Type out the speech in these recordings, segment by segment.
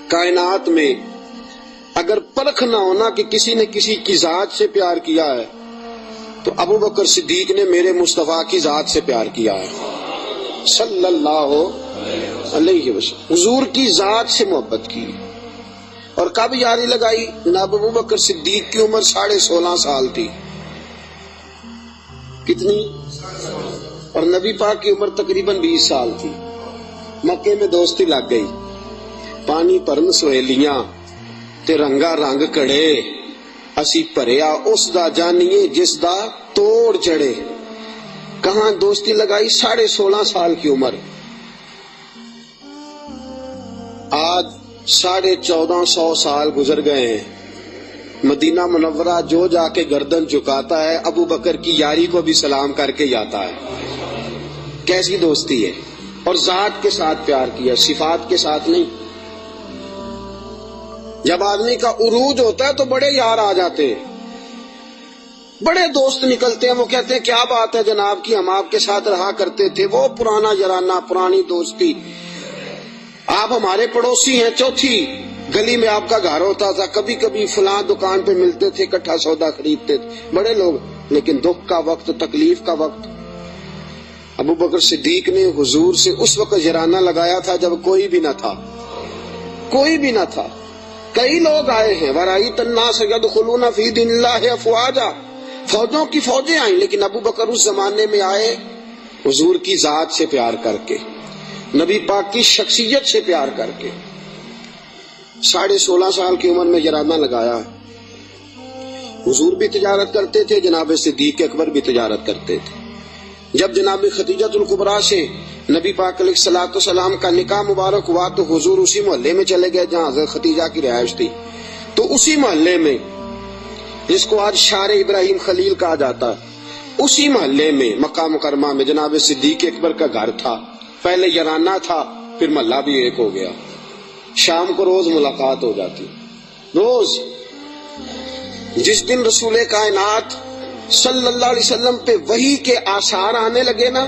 کائنات میں اگر پرکھ نہ ہونا کہ کسی نے کسی کی ذات سے پیار کیا ہے تو ابو بکر صدیق نے میرے مصطفیٰ کی ذات سے پیار کیا ہے صلی اللہ علیہ وسلم، حضور کی ذات سے محبت کی۔ اور کب یاری لگائی؟ جناب ابو بکر صدیق کی عمر 16.5 سال تھی۔ کتنی؟ اور نبی پاک کی عمر تقریباً 20 سال تھی۔ مکے میں دوستی لگ گئی، پانی پرن سہیلیاں تے رنگا رنگ کڑے، اسی پریا اس دا جانیے جس دا توڑ چڑھے۔ کہاں دوستی لگائی؟ 16.5 سال کی عمر۔ آج 1450 سال گزر گئے ہیں، مدینہ منورہ جو جا کے گردن چکاتا ہے ابو بکر کی یاری کو بھی سلام کر کے جاتا ہے۔ کیسی دوستی ہے! اور ذات کے ساتھ پیار کیا، صفات کے ساتھ نہیں۔ جب آدمی کا عروج ہوتا ہے تو بڑے یار آ جاتے ہیں، بڑے دوست نکلتے ہیں، وہ کہتے ہیں کیا بات ہے جناب کی، ہم آپ کے ساتھ رہا کرتے تھے، وہ پرانا یارانہ، پرانی دوستی، آپ ہمارے پڑوسی ہیں، چوتھی گلی میں آپ کا گھر ہوتا تھا، کبھی کبھی فلاں دکان پہ ملتے تھے، اکٹھا سودا خریدتے تھے، بڑے لوگ۔ لیکن دکھ کا وقت، تکلیف کا وقت، ابو بکر صدیق نے حضور سے اس وقت یارانہ لگایا تھا جب کوئی بھی نہ تھا، کوئی بھی نہ تھا۔ کئی لوگ آئے ہیں، وَرَأَيْتَ النَّاسَ يَدْخُلُونَ فِي دِينِ اللَّهِ أَفْوَاجًا، فوجوں کی فوجیں آئیں، لیکن ابو بکر اس زمانے میں آئے حضور کی ذات سے پیار کر کے، نبی پاک کی شخصیت سے پیار کر کے۔ 16.5 سال کی عمر میں یارانہ لگایا۔ حضور بھی تجارت کرتے تھے، جناب صدیق اکبر بھی تجارت کرتے تھے۔ جب جناب خدیجہ الکبریٰ سے نبی پاک علیہ الصلوۃ والسلام کا نکاح مبارک ہوا تو حضور اسی محلے میں چلے گئے جہاں حضرت خدیجہ کی رہائش تھی۔ تو اسی محلے میں، جس کو آج شار ابراہیم خلیل کہا جاتا ہے، اسی محلے میں مکہ مکرمہ میں جناب صدیق اکبر کا گھر تھا۔ پہلے یارانہ تھا، پھر محلہ بھی ایک ہو گیا۔ شام کو روز ملاقات ہو جاتی، روز۔ جس دن رسول کائنات صلی اللہ علیہ وسلم پہ وحی کے آثار آنے لگے نا،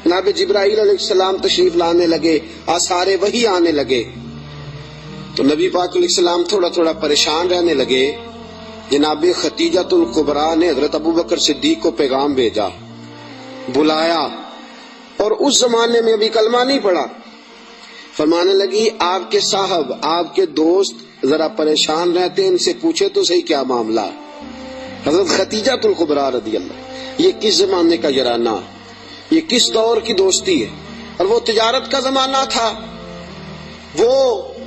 جناب جبرائیل علیہ السلام تشریف لانے لگے، آثار وحی آنے لگے، تو نبی پاک علیہ السلام تھوڑا تھوڑا پریشان رہنے لگے۔ جناب خدیجہ الکبریٰ نے حضرت ابو بکر صدیق کو پیغام بھیجا، بلایا، اور اس زمانے میں ابھی کلمہ نہیں پڑا۔ فرمانے لگی آپ کے صاحب، آپ کے دوست ذرا پریشان رہتے ہیں، ان سے پوچھے تو صحیح کیا معاملہ۔ حضرت خدیجہ الکبریٰ رضی اللہ، یہ کس زمانے کا یارانہ، یہ کس دور کی دوستی ہے؟ اور وہ تجارت کا زمانہ تھا، وہ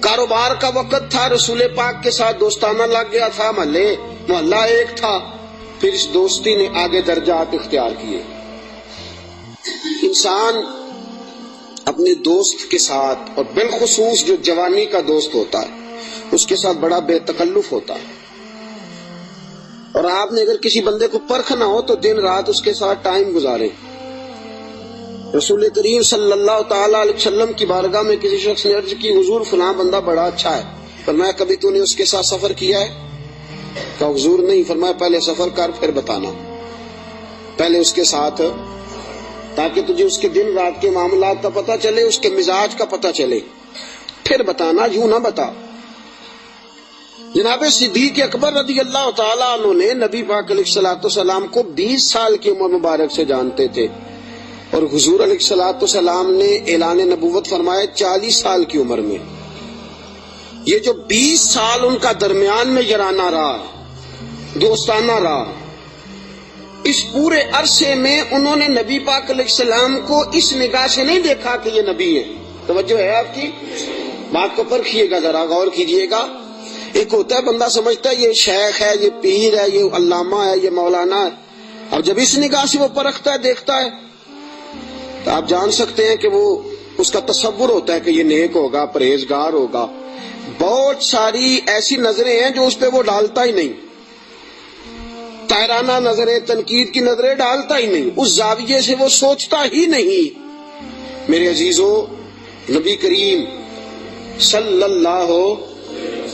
کاروبار کا وقت تھا، رسول پاک کے ساتھ دوستانہ لگ گیا تھا، محلہ ایک تھا۔ پھر اس دوستی نے آگے درجات اختیار کیے۔ انسان اپنے دوست کے ساتھ، اور بالخصوص جو جوانی کا دوست ہوتا ہے، اس کے ساتھ بڑا بے تکلف ہوتا ہے۔ اور آپ نے اگر کسی بندے کو پرکھنا ہو تو دن رات اس کے ساتھ ٹائم گزارے۔ رسول کریم صلی اللہ تعالی علیہ وسلم کی بارگاہ میں کسی شخص نے عرض کی، حضور فلاں بندہ بڑا اچھا ہے، فرمایا کبھی تو نے اس کے ساتھ سفر کیا ہے؟ کہا حضور نہیں۔ فرمایا پہلے سفر کر پھر بتانا، پہلے اس کے ساتھ، تاکہ تجھے اس کے دن رات کے معاملات کا پتہ چلے، اس کے مزاج کا پتہ چلے، پھر بتانا، یوں نہ بتا۔ جناب صدیق اکبر رضی اللہ تعالیٰ عنہ نے نبی پاک علیہ الصلوۃ والسلام کو 20 سال کی عمر مبارک سے جانتے تھے، اور حضور علیہ الصلوۃ والسلام نے اعلان نبوت فرمایا 40 سال کی عمر میں۔ یہ جو 20 سال ان کا درمیان میں یارانہ رہا، دوستانہ رہا، اس پورے عرصے میں انہوں نے نبی پاک علیہ السلام کو اس نگاہ سے نہیں دیکھا کہ یہ نبی ہے۔ توجہ ہے آپ کی؟ بات کو پرکھیے گا، ذرا غور کیجئے گا۔ ایک ہوتا ہے بندہ سمجھتا ہے یہ شیخ ہے، یہ پیر ہے، یہ علامہ ہے، یہ مولانا ہے، اور جب اس نگاہ سے وہ پرکھتا ہے، دیکھتا ہے، تو آپ جان سکتے ہیں کہ وہ اس کا تصور ہوتا ہے کہ یہ نیک ہوگا، پرہیزگار ہوگا۔ بہت ساری ایسی نظریں ہیں جو اس پہ وہ ڈالتا ہی نہیں، تائرانہ نظریں، تنقید کی نظریں ڈالتا ہی نہیں، اس زاویے سے وہ سوچتا ہی نہیں۔ میرے عزیزو، نبی کریم صلی اللہ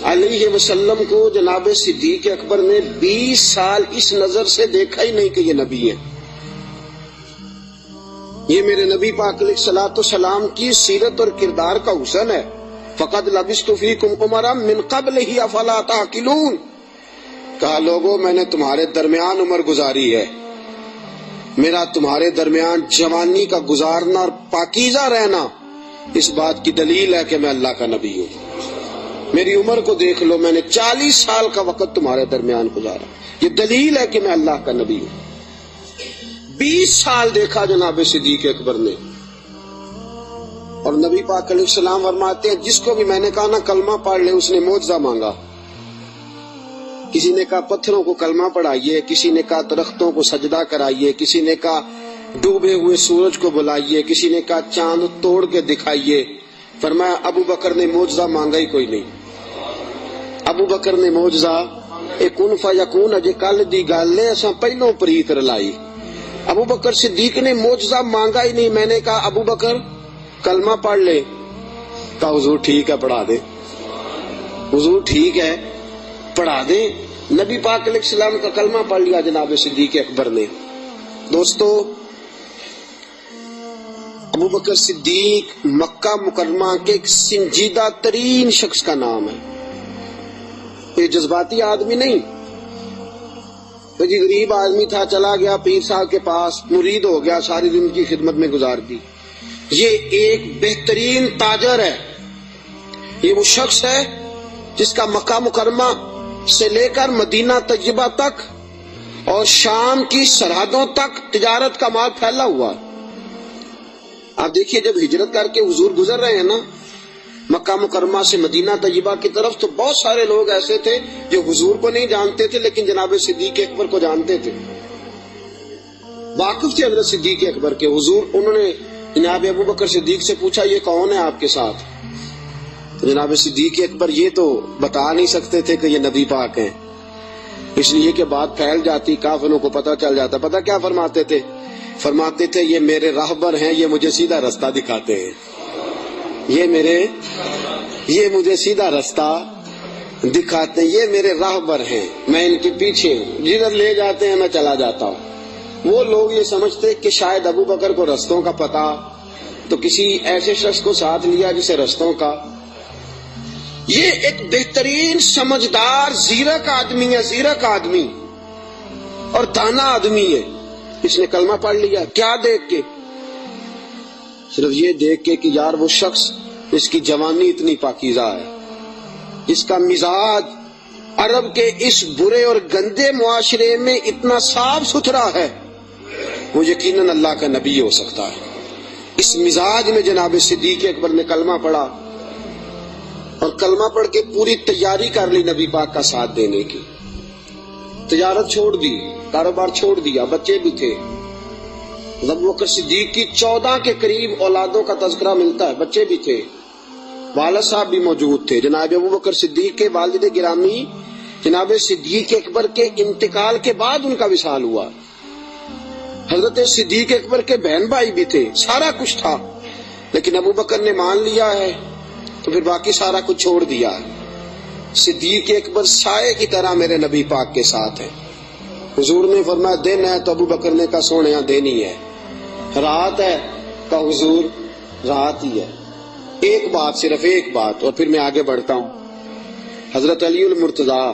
علیہ وسلم کو جناب صدیق اکبر نے 20 سال اس نظر سے دیکھا ہی نہیں کہ یہ نبی ہے۔ یہ میرے نبی پاک علیہ الصلوۃ والسلام کی سیرت اور کردار کا حسن ہے۔ فقد لبثت فیکم عمرا من قبلہ افلا تعقلون، کہا لوگوں میں نے تمہارے درمیان عمر گزاری ہے، میرا تمہارے درمیان جوانی کا گزارنا اور پاکیزہ رہنا اس بات کی دلیل ہے کہ میں اللہ کا نبی ہوں۔ میری عمر کو دیکھ لو، میں نے 40 سال کا وقت تمہارے درمیان گزارا، یہ دلیل ہے کہ میں اللہ کا نبی ہوں۔ 20 سال دیکھا جناب صدیق اکبر نے، اور نبی پاک علیہ السلام فرماتے ہیں جس کو بھی میں نے کہا نا کلمہ پڑھ لے، اس نے معجزہ مانگا۔ کسی نے کہا پتھروں کو کلمہ پڑھائیے، کسی نے کہا درختوں کو سجدہ کرائیے، کسی نے کہا ڈوبے ہوئے سورج کو بلائیے، کسی نے کہا چاند توڑ کے دکھائیے۔ فرمایا ابو بکر نے معجزہ مانگا ہی کوئی نہیں۔ ابو بکر نے معجزہ اے کن فیکون اجے کل دی گل ہے، اساں پہلوں پریت رلائی۔ ابو بکر صدیق نے معجزہ مانگا ہی نہیں۔ میں نے کہا ابو بکر کلمہ پڑھ لے، کہا حضور ٹھیک ہے پڑھا دے، حضور ٹھیک ہے پڑھا دیں۔ نبی پاک علیہ السلام کا کلمہ پڑھ لیا جناب صدیق اکبر نے۔ دوستو ابو بکر صدیق مکہ مکرمہ کے ایک سنجیدہ ترین شخص کا نام ہے۔ یہ جذباتی آدمی نہیں، یہ غریب آدمی تھا، چلا گیا پیر صاحب کے پاس، مرید ہو گیا، ساری دن کی خدمت میں گزار دی۔ یہ ایک بہترین تاجر ہے، یہ وہ شخص ہے جس کا مکہ مکرمہ سے لے کر مدینہ طیبہ تک اور شام کی سرحدوں تک تجارت کا مال پھیلا ہوا۔ آپ دیکھیے جب ہجرت کر کے حضور گزر رہے ہیں نا مکہ مکرمہ سے مدینہ طیبہ کی طرف، تو بہت سارے لوگ ایسے تھے جو حضور کو نہیں جانتے تھے لیکن جناب صدیق اکبر کو جانتے تھے، واقف تھے حضرت صدیق اکبر کے۔ حضور انہوں نے جناب ابو بکر صدیق سے پوچھا یہ کون ہے آپ کے ساتھ؟ جناب صدیق اکبر یہ تو بتا نہیں سکتے تھے کہ یہ نبی پاک ہیں، اس لیے کہ بات پھیل جاتی، کافروں کو پتہ چل جاتا۔ پتہ کیا فرماتے تھے؟ فرماتے تھے یہ میرے راہبر ہیں، یہ مجھے سیدھا رستہ دکھاتے ہیں، یہ مجھے سیدھا رستہ دکھاتے ہیں، یہ میرے راہبر ہیں، میں ان کے پیچھے ہوں، جدھر لے جاتے ہیں میں چلا جاتا ہوں۔ وہ لوگ یہ سمجھتے کہ شاید ابو بکر کو رستوں کا پتہ، تو کسی ایسے شخص کو ساتھ لیا جسے رستوں کا۔ یہ ایک بہترین سمجھدار زیرک آدمی ہے، زیرک آدمی اور دانا آدمی ہے۔ اس نے کلمہ پڑھ لیا، کیا دیکھ کے؟ صرف یہ دیکھ کے کہ یار وہ شخص اس کی جوانی اتنی پاکیزہ ہے، اس کا مزاج عرب کے اس برے اور گندے معاشرے میں اتنا صاف ستھرا ہے، وہ یقیناً اللہ کا نبی ہو سکتا ہے۔ اس مزاج میں جناب صدیق اکبر نے کلمہ پڑھا، اور کلمہ پڑھ کے پوری تیاری کر لی نبی پاک کا ساتھ دینے کی۔ تجارت چھوڑ دی، کاروبار چھوڑ دیا، بچے بھی تھے۔ ابو بکر صدیق کی 14 کے قریب اولادوں کا تذکرہ ملتا ہے، بچے بھی تھے، والد صاحب بھی موجود تھے۔ جناب ابو بکر صدیق کے والد گرامی جناب صدیق اکبر کے انتقال کے بعد ان کا وصال ہوا۔ حضرت صدیق اکبر کے بہن بھائی بھی تھے، سارا کچھ تھا، لیکن ابو بکر نے مان لیا ہے تو پھر باقی سارا کچھ چھوڑ دیا ہے۔ صدیق اکبر سائے کی طرح میرے نبی پاک کے ساتھ ہے۔ حضور نے فرمایا دن ہے تو ابو بکر نے کہا سونے دینی ہے، رات ہے کہا حضور رات ہی ہے۔ ایک بات، صرف ایک بات، اور پھر میں آگے بڑھتا ہوں۔ حضرت علی المرتضیٰ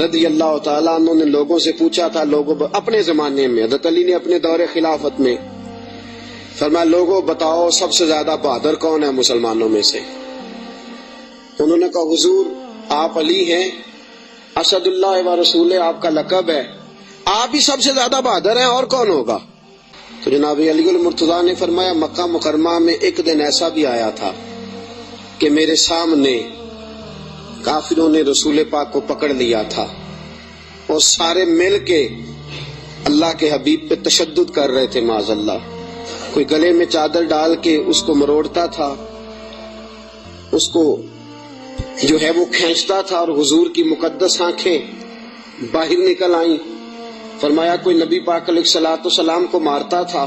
رضی اللہ تعالیٰ عنہ نے لوگوں سے پوچھا تھا، لوگوں اپنے زمانے میں حضرت علی نے اپنے دور خلافت میں فرمایا لوگوں بتاؤ سب سے زیادہ بہادر کون ہے مسلمانوں میں سے؟ انہوں نے کہا حضور آپ علی ہیں، اسد اللہ و رسول آپ کا لقب ہے، آپ ہی سب سے زیادہ بہادر ہیں، اور کون ہوگا؟ تو جناب علی المرتضیٰ نے فرمایا مکہ مکرمہ میں ایک دن ایسا بھی آیا تھا کہ میرے سامنے کافروں نے رسول پاک کو پکڑ لیا تھا اور سارے مل کے اللہ کے حبیب پہ تشدد کر رہے تھے، معاذ اللہ۔ کوئی گلے میں چادر ڈال کے اس کو مروڑتا تھا، اس کو جو ہے وہ کھینچتا تھا، اور حضور کی مقدس آنکھیں باہر نکل آئیں۔ فرمایا کوئی نبی پاک علیہ الصلوۃ والسلام کو مارتا تھا،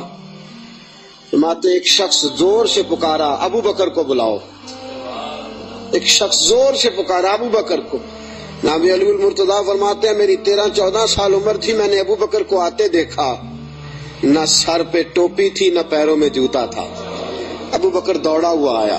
فرماتے ایک شخص زور سے پکارا ابو بکر کو بلاؤ، ایک شخص زور سے پکارا ابو بکر کو۔ جناب علی المرتضیٰ فرماتے ہیں میری 13-14 سال عمر تھی، میں نے ابو بکر کو آتے دیکھا، نہ سر پہ ٹوپی تھی نہ پیروں میں جوتا تھا۔ ابو بکر دوڑا ہوا آیا،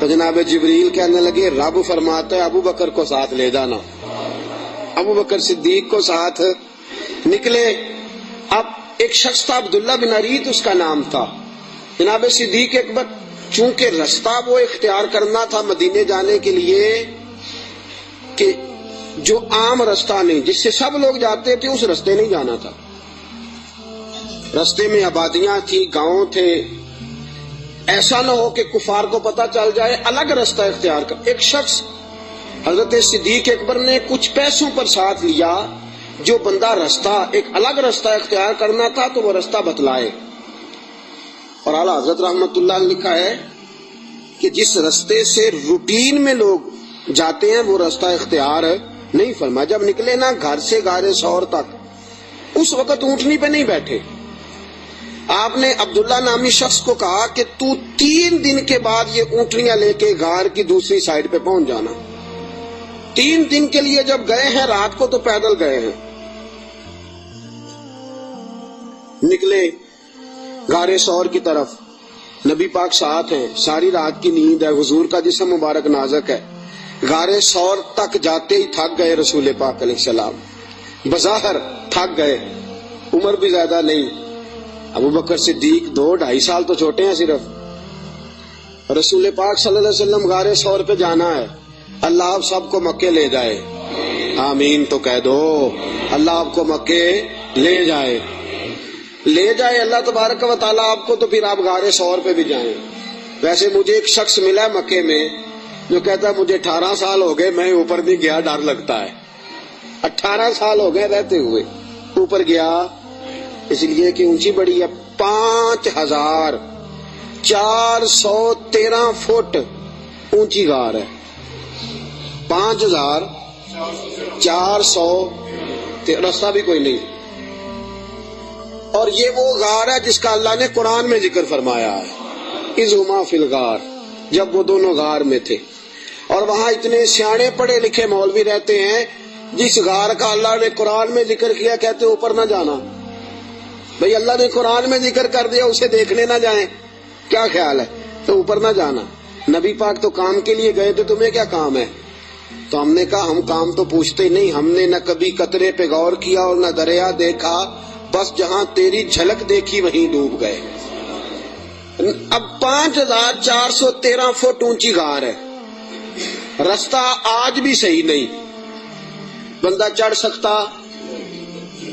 تو جناب جبریل کہنے لگے رب فرماتا ہے ابو بکر کو ساتھ لے جانا. ابو بکر صدیق کو ساتھ نکلے. اب ایک شخص تھا عبداللہ بن اریت اس کا نام تھا. جناب صدیق اکبر چونکہ رستہ وہ اختیار کرنا تھا مدینے جانے کے لیے کہ جو عام رستہ نہیں جس سے سب لوگ جاتے تھے اس رستے نہیں جانا تھا. رستے میں آبادیاں تھی، گاؤں تھے، ایسا نہ ہو کہ کفار کو پتہ چل جائے، الگ رستہ اختیار کر. ایک شخص حضرت صدیق اکبر نے کچھ پیسوں پر ساتھ لیا، جو بندہ رستہ ایک الگ رستہ اختیار کرنا تھا تو وہ رستہ بتلائے. اور اعلیٰ حضرت رحمت اللہ نے لکھا ہے کہ جس رستے سے روٹین میں لوگ جاتے ہیں وہ رستہ اختیار نہیں فرما. جب نکلے نا گھر سے غار ثور تک، اس وقت اونٹنی پہ نہیں بیٹھے. آپ نے عبداللہ نامی شخص کو کہا کہ تو 3 دن کے بعد یہ اونٹنیاں لے کے غار کی دوسری سائڈ پہ پہنچ جانا. 3 دن کے لیے جب گئے ہیں، رات کو تو پیدل گئے ہیں. نکلے غار ثور کی طرف، نبی پاک ساتھ ہیں، ساری رات کی نیند ہے، حضور کا جسم مبارک نازک ہے. غار ثور تک جاتے ہی تھک گئے رسول پاک علیہ السلام، بظاہر تھک گئے. عمر بھی زیادہ نہیں، ابو بکر صدیق 2-2.5 سال تو چھوٹے ہیں صرف. رسول پاک صلی اللہ علیہ وسلم غار ثور پہ جانا ہے. اللہ آپ سب کو مکے لے جائے، آمین تو کہہ دو. اللہ آپ کو مکے لے جائے، لے جائے اللہ تبارک و تعالیٰ آپ کو، تو پھر آپ غار ثور پہ بھی جائیں. ویسے مجھے ایک شخص ملا ہے مکے میں جو کہتا ہے مجھے 18 سال ہو گئے میں اوپر نہیں گیا، ڈر لگتا ہے. 18 سال ہو گئے رہتے ہوئے اوپر گیا، اس لیے کہ اونچی بڑی ہے. 5413 فٹ اونچی غار ہے. 5400 رستہ بھی کوئی نہیں. اور یہ وہ غار ہے جس کا اللہ نے قرآن میں ذکر فرمایا ہے، اذ ہما فی الغار، جب وہ دونوں غار میں تھے. اور وہاں اتنے سیانے پڑھے لکھے مولوی رہتے ہیں، جس غار کا اللہ نے قرآن میں ذکر کیا کہتے اوپر نہ جانا. بھئی اللہ نے قرآن میں ذکر کر دیا، اسے دیکھنے نہ جائیں، کیا خیال ہے؟ تو اوپر نہ جانا. نبی پاک تو کام کے لیے گئے تھے، تمہیں کیا کام ہے؟ تو ہم نے کہا ہم کام تو پوچھتے ہی نہیں، ہم نے نہ کبھی قطرے پہ غور کیا اور نہ دریا دیکھا، بس جہاں تیری جھلک دیکھی وہیں ڈوب گئے. اب 5413 فٹ اونچی غار ہے، رستہ آج بھی صحیح نہیں. بندہ چڑھ سکتا؟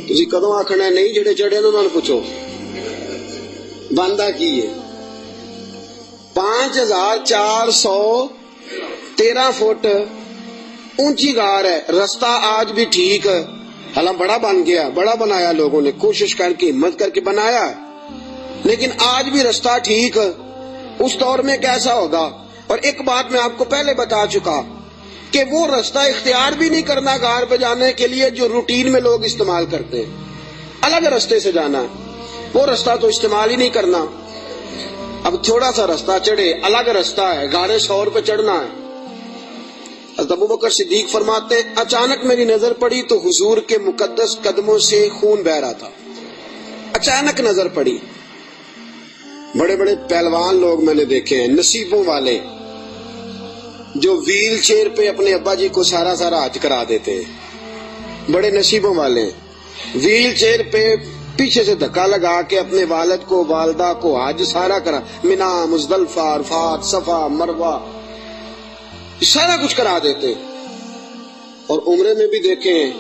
تسی کدوں آکھنا نہیں، جڑے چڑھے انہوں نے پوچھو بندہ کی ہے. 5413 فٹ اونچی غار ہے، رستہ آج بھی ٹھیک، حالانکہ بڑا بن گیا، بڑا بنایا لوگوں نے، کوشش کر کے ہمت کر کے بنایا، لیکن آج بھی رستہ ٹھیک. اس دور میں کیسا ہوگا؟ اور ایک بات میں آپ کو پہلے بتا چکا کہ وہ رستہ اختیار بھی نہیں کرنا غار پہ جانے کے لیے جو روٹین میں لوگ استعمال کرتے ہیں. الگ رستے سے جانا ہے، وہ رستہ تو استعمال ہی نہیں کرنا. اب تھوڑا سا رستہ چڑھے، الگ رستہ ہے، غار ثور پہ چڑھنا ہے. حضرت ابو بکر صدیق فرماتے ہیں اچانک میری نظر پڑی تو حضور کے مقدس قدموں سے خون بہ رہا تھا. اچانک نظر پڑی. بڑے بڑے پہلوان لوگ میں نے دیکھے ہیں، نصیبوں والے، جو ویل چیئر پہ اپنے ابا جی کو سارا حج کرا دیتے ہیں. بڑے نصیبوں والے ویل چیئر پہ پیچھے سے دھکا لگا کے اپنے والد کو والدہ کو حج سارا کرا، منا، مزدلفہ، عرفات، صفا، مروہ، سارا کچھ کرا دیتے. اور عمرے میں بھی دیکھیں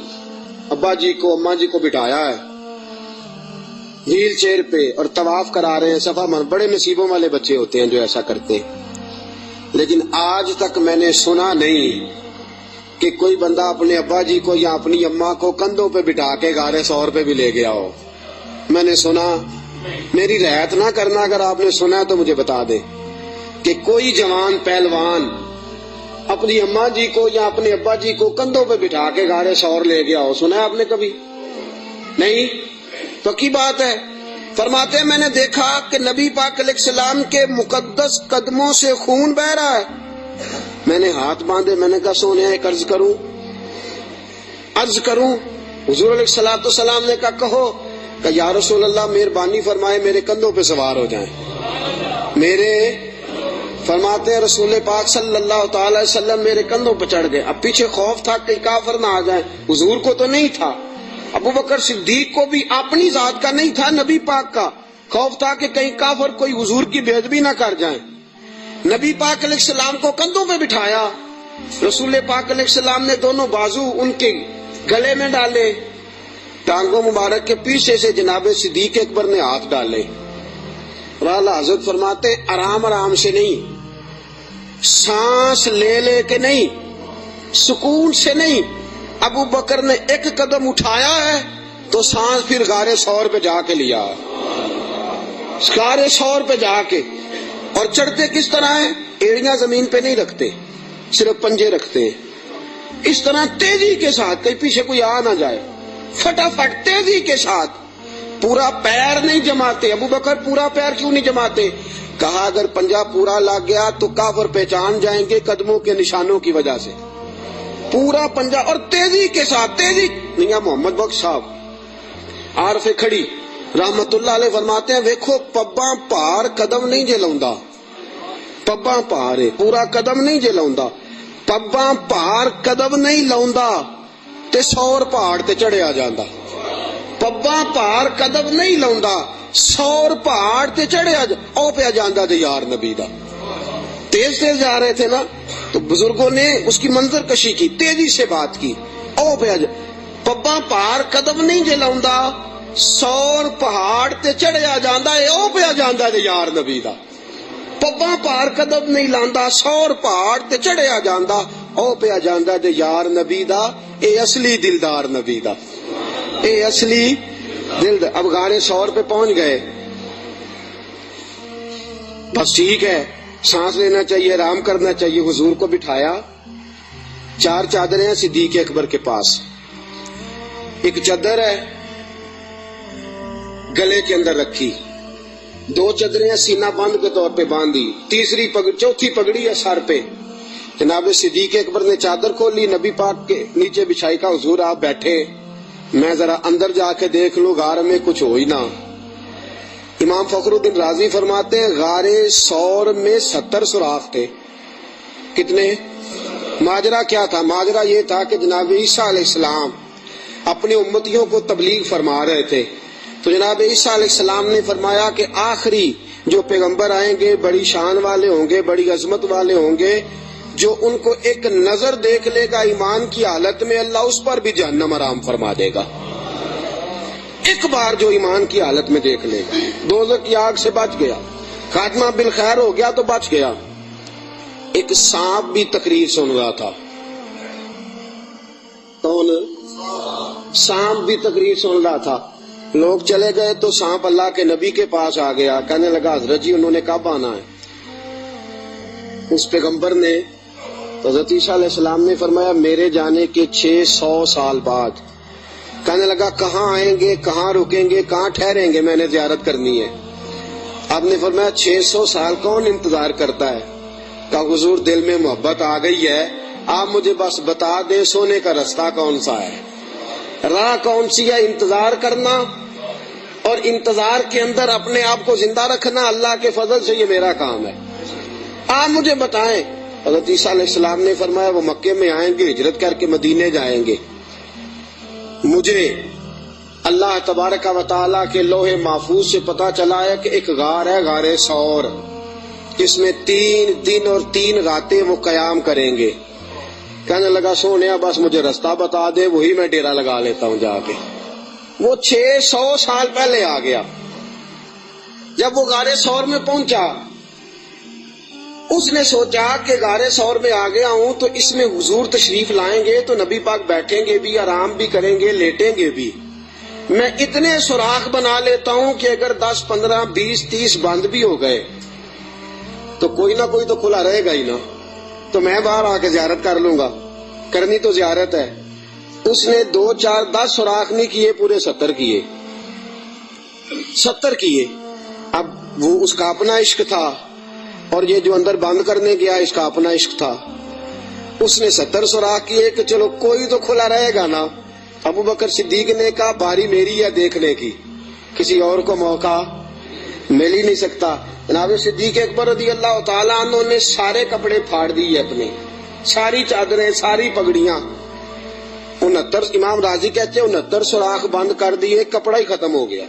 ابا جی کو اماں جی کو بٹھایا ہے ویل چیئر پہ اور طواف کرا رہے ہیں صفا مروہ. بڑے نصیبوں والے بچے ہوتے ہیں جو ایسا کرتے ہیں. لیکن آج تک میں نے سنا نہیں کہ کوئی بندہ اپنے ابا جی کو یا اپنی اماں کو کندھوں پہ بٹھا کے غار ثور پہ بھی لے گیا ہو. میں نے سنا، میری رعایت نہ کرنا اگر آپ نے سنا تو مجھے بتا دیں کہ کوئی جوان پہلوان اپنی اماں جی کو یا اپنے ابا جی کو کندھوں پہ بٹھا کے غار ثور لے گیا ہو. سنا ہے آپ نے کبھی؟ نہیں. پکی بات ہے. فرماتے ہیں میں نے دیکھا کہ نبی پاک علیہ السلام کے مقدس قدموں سے خون بہ رہا ہے. میں نے ہاتھ باندھے، میں نے کہا سونے ایک عرض کروں. حضور علیہ السلام نے کہا کہو. کہ یا رسول اللہ مہربانی فرمائے میرے کندھوں پہ سوار ہو جائیں، میرے فرماتے ہیں رسول پاک صلی اللہ تعالی وسلم میرے کندھوں پہ چڑھ گئے. اب پیچھے خوف تھا کہ کافر نہ آ جائیں. حضور کو تو نہیں تھا, ابو بکر صدیق کو بھی اپنی ذات کا نہیں تھا, نبی پاک کا خوف تھا کہ کہیں کافر کوئی حضور کی بے ادبی نہ کر جائیں. نبی پاک علیہ السلام کو کندھوں پہ بٹھایا. رسول پاک علیہ السلام نے دونوں بازو ان کے گلے میں ڈالے, ٹانگوں مبارک کے پیچھے سے جناب صدیق اکبر نے ہاتھ ڈالے. اور اعلیٰ حضرت فرماتے آرام آرام سے نہیں, سانس لے لے کے نہیں, سکون سے نہیں. ابو بکر نے ایک قدم اٹھایا ہے تو سانس پھر غار ثور پہ جا کے لیا, غار ثور پہ جا کے. اور چڑھتے کس طرح ہیں؟ ایڑیاں زمین پہ نہیں رکھتے, صرف پنجے رکھتے ہیں. اس طرح تیزی کے ساتھ, کہیں پیچھے کوئی آ نہ جائے, فٹافٹ تیزی کے ساتھ. پورا پیر نہیں جماتے. ابو بکر پورا پیر کیوں نہیں جماتے؟ کہا اگر پنجہ پورا لگ گیا تو کافر پہچان جائیں گے قدموں کے نشانوں کی وجہ سے. پورا پنجہ اور تیزی کے ساتھ, تیزی. میاں محمد بخش صاحب عارف کھڑی رحمت اللہ علیہ فرماتے ہیں ویکھو پباں پار قدم نہیں جے لاؤندا, پباں پار ہے پورا قدم نہیں جے لاؤندا, پباں پار قدم نہیں لاؤندا تے سور پہاڑ تے چڑھیا جاندا. پباں پار قدم نہیں لاؤندا, سور پہاڑ تے چڑھیا او پیا جاندا تے یار نبی دا. تیز تیز جا رہے تھے نا, تو بزرگوں نے اس کی منظر کشی کی, تیزی سے بات کی. او پیا پباں پار قدم نہیں جے لاؤندا, سور پہاڑ تے چڑھیا جاندا اے او پیا جاندا تے یار نبی دا. پباں پار قدم نہیں لاندا, سور پہاڑ تے چڑھیا جاندا او پیا جاندا تے یار نبی دا. اے اصلی دلدار نبی دا, اے اصلی دلدار. اب غار ثور پہ پہنچ گئے, بس ٹھیک ہے, سانس لینا چاہیے, آرام کرنا چاہیے. حضور کو بٹھایا, 4 چادریں ہیں صدیق اکبر کے پاس. ایک چادر ہے گلے کے اندر رکھی, 2 چادریں سینہ بند کے طور پہ باندھی, چوتھی پگڑی ہے سر پہ. جناب صدیق اکبر نے چادر کھولی, نبی پاک کے نیچے بچھائی. کا حضور آپ بیٹھے, میں ذرا اندر جا کے دیکھ لوں غار میں کچھ ہو ہی نہ. امام فخر الدین رازی فرماتے ہیں غار ثور میں 70 سوراخ تھے. کتنے؟ ماجرا کیا تھا؟ ماجرا یہ تھا کہ جناب عیسیٰ علیہ السلام اپنے امتیوں کو تبلیغ فرما رہے تھے. تو جناب عیسیٰ علیہ السلام نے فرمایا کہ آخری جو پیغمبر آئیں گے بڑی شان والے ہوں گے, بڑی عظمت والے ہوں گے, جو ان کو ایک نظر دیکھ لے گا ایمان کی حالت میں, اللہ اس پر بھی جہنم حرام فرما دے گا. ایک بار جو ایمان کی حالت میں دیکھ لے گا, دوزخ کی آگ سے بچ گیا, خاتمہ بالخیر ہو گیا تو بچ گیا. ایک سانپ بھی تقریر سن رہا تھا. کون؟ سانپ بھی تقریر سن رہا تھا. لوگ چلے گئے تو سانپ اللہ کے نبی کے پاس آ گیا, کہنے لگا حضرت جی انہوں نے کب آنا ہے؟ اس پیغمبر نے, حضرت عیسیٰ علیہ السلام نے فرمایا میرے جانے کے 600 سال بعد. کہنے لگا کہاں آئیں گے, کہاں رکیں گے, کہاں ٹھہریں گے, میں نے زیارت کرنی ہے. آپ نے فرمایا 600 سال کون انتظار کرتا ہے؟ کہا حضور دل میں محبت آ گئی ہے, آپ مجھے بس بتا دے سونے کا رستہ کون سا ہے, راہ کون سی ہے. انتظار کرنا اور انتظار کے اندر اپنے آپ کو زندہ رکھنا اللہ کے فضل سے یہ میرا کام ہے, آپ مجھے بتائیں. حضرت عیسیٰ علیہ السلام نے فرمایا وہ مکے میں آئیں گے, ہجرت کر کے مدینے جائیں گے. مجھے اللہ تبارک و تعالیٰ کے لوح محفوظ سے پتا چلا ہے کہ ایک غار ہے, غار ثور, جس میں 3 دن اور 3 راتیں وہ قیام کریں گے. کہنے لگا سونیا بس مجھے رستہ بتا دے, وہی میں ڈیرا لگا لیتا ہوں جا کے. وہ 600 سال پہلے آ گیا. جب وہ غار ثور میں پہنچا, اس نے سوچا کہ غار ثور میں آ گیا ہوں تو اس میں حضور تشریف لائیں گے تو نبی پاک بیٹھیں گے بھی, آرام بھی کریں گے, لیٹیں گے بھی. میں اتنے سوراخ بنا لیتا ہوں کہ اگر 10 15 20 30 بند بھی ہو گئے تو کوئی نہ کوئی تو کھلا رہے گا ہی نا, تو میں باہر آ کے زیارت کر لوں گا, کرنی تو زیارت ہے. اس نے 2 4 10 سوراخ نہیں کیے, پورے 70 کیے, 70 کیے. اب وہ اس کا اپنا عشق تھا اور یہ جو اندر بند کرنے گیا اس کا اپنا عشق تھا. اس نے 70 سوراخ کیے کہ چلو کوئی تو کھلا رہے گا نا. ابو بکر صدیق نے کہا باری میری ہے دیکھنے کی, کسی اور کو موقع مل ہی نہیں سکتا. جناب صدیق اکبر رضی اللہ تعالیٰ عنہ نے سارے کپڑے پھاڑ دیے اپنے، ساری چادریں، ساری پگڑیاں. 69 امام راضی کہتے ہیں 69 سوراخ بند کر دیے، کپڑا ہی ختم ہو گیا.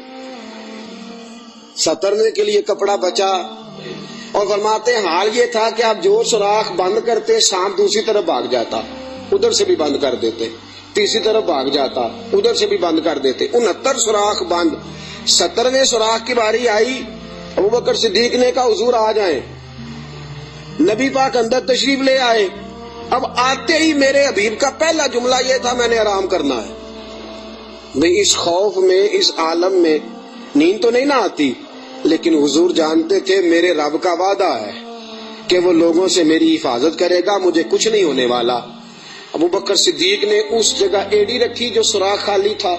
70 کے لیے کپڑا بچا. اور فرماتے ہیں حال یہ تھا کہ آپ جو سوراخ بند کرتے سانپ دوسری طرف بھاگ جاتا، ادھر سے بھی بند کر دیتے، تیسری طرف بھاگ جاتا، ادھر سے بھی بند کر دیتے. 69 سوراخ بند. 70ویں سوراخ کی باری آئی. ابوبکر صدیق نے کہا حضور آ جائیں. نبی پاک اندر تشریف لے آئے. اب آتے ہی میرے حبیب کا پہلا جملہ یہ تھا میں نے آرام کرنا ہے. بھئی اس خوف میں، اس عالم میں نیند تو نہیں نہ آتی، لیکن حضور جانتے تھے میرے رب کا وعدہ ہے کہ وہ لوگوں سے میری حفاظت کرے گا، مجھے کچھ نہیں ہونے والا. ابوبکر صدیق نے اس جگہ ایڑی رکھی جو سوراخ خالی تھا،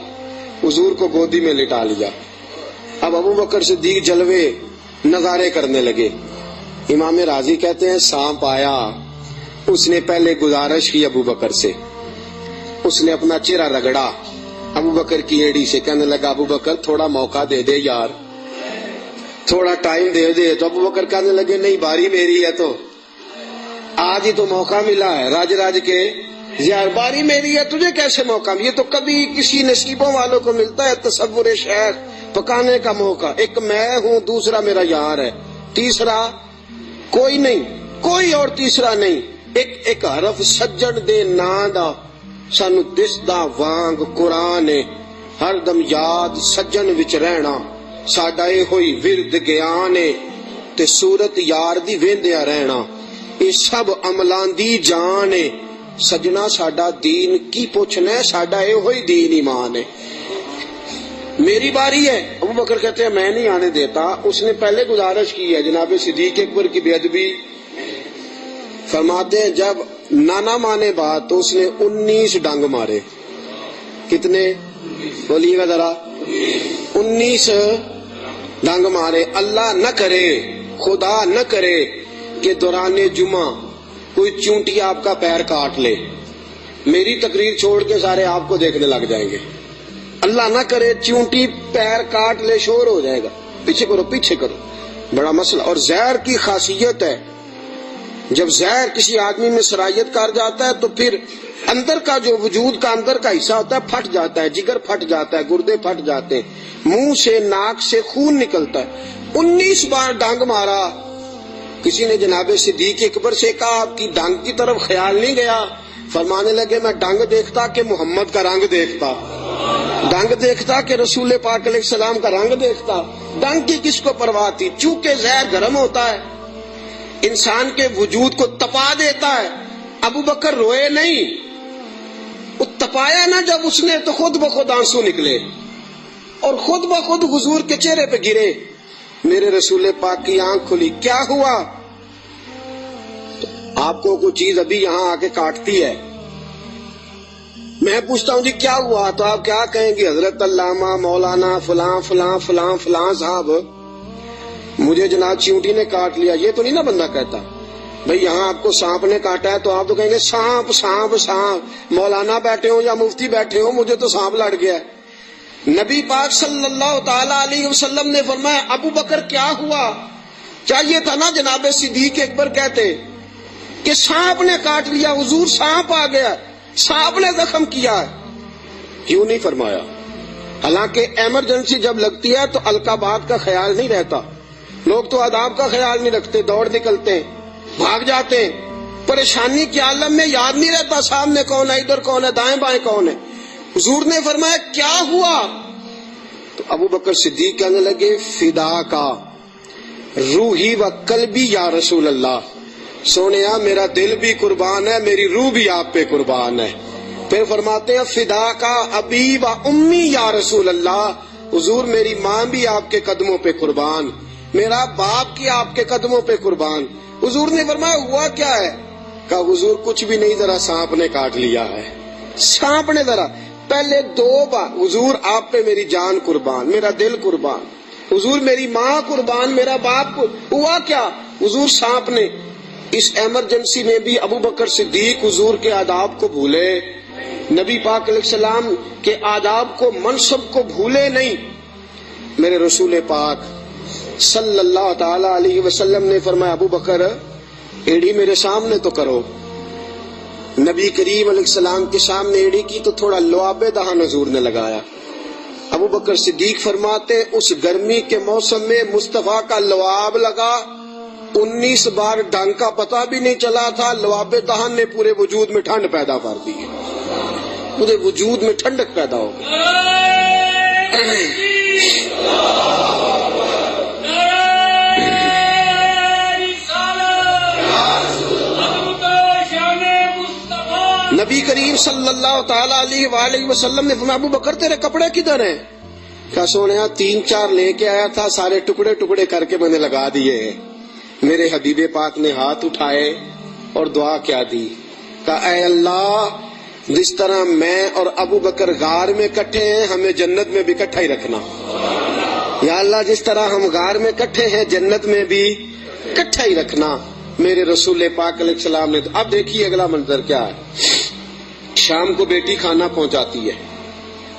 حضور کو گودی میں لٹا لیا. اب ابوبکر صدیق جلوے نظارے کرنے لگے. امام راضی کہتے ہیں سانپ آیا، اس نے پہلے گزارش کی ابوبکر سے، اس نے اپنا چہرہ رگڑا ابوبکر کی ایڑی سے، کہنے لگا ابوبکر تھوڑا موقع دے دے یار، تھوڑا ٹائم دے دے. تو ابوبکر کہنے لگے نہیں باری میری ہے، تو آج ہی تو موقع ملا ہے، راج کے یار باری میری ہے، تجھے کیسے موقع؟ یہ تو کبھی کسی نصیبوں والوں کو ملتا ہے تصور شیخ، پکانے کا موقع. ایک میں ہوں، دوسرا میرا یار ہے، تیسرا کوئی نہیں، کوئی اور تیسرا نہیں. ایک حرف سجن دے نا دا سانو دسدا وانگ قرآن، ہر دم یاد سجن وچ رہنا ساڈا اے ہوئی ورد گیان تے صورت یار دی ویندیا رہنا، اے سب عملاں دی جان ہے. سجنا ساڈا دین کی پوچھنا ہے، ساڈا اے ہوئی دین ایمان ہے. میری باری ہے. ابوبکر کہتے ہیں میں نہیں آنے دیتا. اس نے پہلے گزارش کی ہے. جناب صدیق اکبر کی بے ادبی فرماتے ہیں جب نانا مانے بات تو اس نے 19 ڈنگ مارے. کتنے بولیے گا ذرا؟ 19 ڈنگ مارے. اللہ نہ کرے، خدا نہ کرے کہ دوران جمعہ کوئی چونٹی آپ کا پیر کاٹ لے، میری تقریر چھوڑ کے سارے آپ کو دیکھنے لگ جائیں گے. اللہ نہ کرے چونٹی پیر کاٹ لے، شور ہو جائے گا، پیچھے کرو پیچھے کرو، بڑا مسئلہ. اور زہر کی خاصیت ہے جب زہر کسی آدمی میں سرایت کر جاتا ہے تو پھر اندر کا جو وجود کا اندر کا حصہ ہوتا ہے پھٹ جاتا ہے، جگر پھٹ جاتا ہے، گردے پھٹ جاتے ہیں، منہ سے ناک سے خون نکلتا ہے. 19 بار ڈانگ مارا. کسی نے جناب صدیق اکبر سے کہا آپ کی ڈانگ کی طرف خیال نہیں گیا؟ فرمانے لگے میں ڈانگ دیکھتا کہ محمد کا رنگ دیکھتا، ڈانگ دیکھتا کہ رسول پاک علیہ السلام کا رنگ دیکھتا. ڈانگ کی کس کو پرواہ تھی؟ چونکہ زہر گرم ہوتا ہے، انسان کے وجود کو تپا دیتا ہے. ابوبکر روئے نہیں، وہ تپایا نہ جب اس نے تو خود بخود آنسو نکلے اور خود بخود حضور کے چہرے پہ گرے. میرے رسول پاک کی آنکھ کھلی. کیا ہوا؟ آپ کو کوئی چیز ابھی یہاں آ کے کاٹتی ہے، میں پوچھتا ہوں جی کیا ہوا تو آپ کیا کہیں گے؟ حضرت علامہ مولانا فلاں فلاں فلاں فلاں صاحب مجھے جناب چیونٹی نے کاٹ لیا. یہ تو نہیں نا بندہ کہتا. بھئی یہاں آپ کو سانپ نے کاٹا ہے تو آپ تو کہیں گے سانپ سانپ سانپ. مولانا بیٹھے ہوں یا مفتی بیٹھے ہوں، مجھے تو سانپ لڑ گیا. نبی پاک صلی اللہ تعالی علیہ وسلم نے فرمایا ابو بکر کیا ہوا؟ چاہیے تھا نا جناب صدیق اکبر کہتے کہ سانپ نے کاٹ لیا، حضور سانپ آ گیا، سانپ نے زخم کیا ہے. کیوں نہیں فرمایا؟ حالانکہ ایمرجنسی جب لگتی ہے تو القابات کا خیال نہیں رہتا. لوگ تو آداب کا خیال نہیں رکھتے، دوڑ نکلتے ہیں، بھاگ جاتے ہیں. پریشانی کے عالم میں یاد نہیں رہتا سامنے کون ہے، ادھر کون ہے، دائیں بائیں کون ہے. حضور نے فرمایا کیا ہوا؟ تو ابو بکر صدیق کہنے لگے فدا کا روحی و قلبی یا رسول اللہ. سونیا میرا دل بھی قربان ہے، میری روح بھی آپ پہ قربان ہے. پھر فرماتے ہیں فدا کا ابی و امی یا رسول اللہ. حضور میری ماں بھی آپ کے قدموں پہ قربان، میرا باپ کی آپ کے قدموں پہ قربان. حضور نے فرمایا ہوا کیا ہے؟ کہا حضور کچھ بھی نہیں، ذرا سانپ نے کاٹ لیا ہے. سانپ نے ذرا پہلے 2 بار حضور آپ پہ میری جان قربان، میرا دل قربان، حضور میری ماں قربان، میرا باپ. ہوا کیا؟ حضور سانپ نے. اس ایمرجنسی میں بھی ابو بکر صدیق حضور کے آداب کو بھولے، نبی پاک علیہ السلام کے آداب کو، منصب کو بھولے نہیں. میرے رسول پاک صلی اللہ تعالی علیہ وسلم نے فرمایا ابو بکر ایڑی میرے سامنے تو کرو. نبی کریم علیہ السلام کے سامنے ایڑی کی تو تھوڑا لعاب دہن حضور نے لگایا. ابو بکر صدیق فرماتے اس گرمی کے موسم میں مصطفیٰ کا لعاب لگا 19 بار ڈنگ کا پتہ بھی نہیں چلا تھا. لعاب دہن نے پورے وجود میں ٹھنڈ پیدا کر دی, پورے وجود میں ٹھنڈک پیدا ہو گئی. نبی کریم صلی اللہ تعالی علیہ وآلہ وسلم نے فرمایا ابو بکر تیرے کپڑے کدھر ہیں؟ کہا سونیا 3-4 لے کے آیا تھا, سارے ٹکڑے ٹکڑے کر کے میں نے لگا دیے. میرے حبیب پاک نے ہاتھ اٹھائے اور دعا کیا دی, کہا اے اللہ جس طرح میں اور ابو بکر غار میں کٹھے ہیں ہمیں جنت میں بھی کٹھا ہی رکھنا. یا اللہ جس طرح ہم غار میں کٹھے ہیں جنت میں بھی کٹھا ہی رکھنا. میرے رسول پاک علیہ السلام نے. اب دیکھیے اگلا منظر کیا ہے. شام کو بیٹی کھانا پہنچاتی ہے,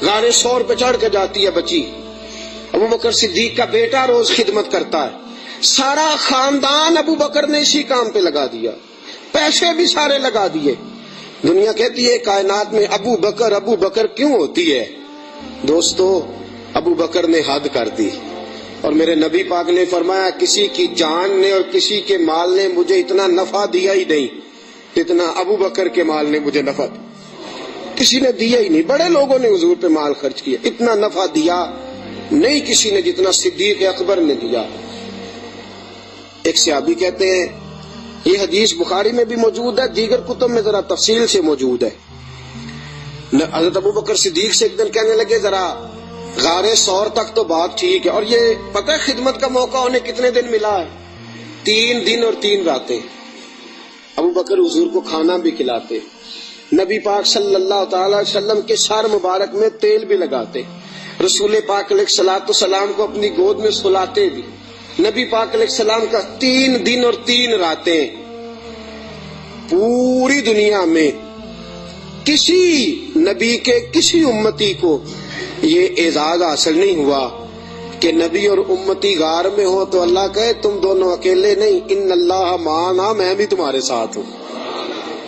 غار سور پہ چڑھ کے جاتی ہے بچی. ابو بکر صدیق کا بیٹا روز خدمت کرتا ہے. سارا خاندان ابو بکر نے اسی کام پہ لگا دیا, پیسے بھی سارے لگا دیے. دنیا کہتی ہے کائنات میں ابو بکر کیوں ہوتی ہے؟ دوستو ابو بکر نے حد کر دی. اور میرے نبی پاک نے فرمایا کسی کی جان نے اور کسی کے مال نے مجھے اتنا نفع دیا ہی نہیں جتنا ابو بکر کے مال نے مجھے نفع دیا. کسی نے دیا ہی نہیں. بڑے لوگوں نے حضور پہ مال خرچ کیا, اتنا نفع دیا نہیں کسی نے جتنا صدیق اکبر نے دیا. ایک صحابی کہتے ہیں یہ حدیث بخاری میں بھی موجود ہے, دیگر کتب میں ذرا تفصیل سے موجود ہے. حضرت ابو بکر صدیق سے ایک دن کہنے لگے ذرا غار سور تک تو بات ٹھیک ہے, اور یہ پتہ ہے خدمت کا موقع انہیں کتنے دن ملا ہے؟ 3 دن اور 3 راتیں. ابو بکر حضور کو کھانا بھی کھلاتے, نبی پاک صلی اللہ تعالی وسلم کے سر مبارک میں تیل بھی لگاتے, رسول پاک علیہ الصلوۃ والسلام کو اپنی گود میں سلاتے بھی. نبی پاک علیہ السلام کا 3 دن اور 3 راتیں. پوری دنیا میں کسی نبی کے کسی امتی کو یہ اعزاز حاصل نہیں ہوا کہ نبی اور امتی غار میں ہو تو اللہ کہے تم دونوں اکیلے نہیں, ان اللہ معنا, میں بھی تمہارے ساتھ ہوں,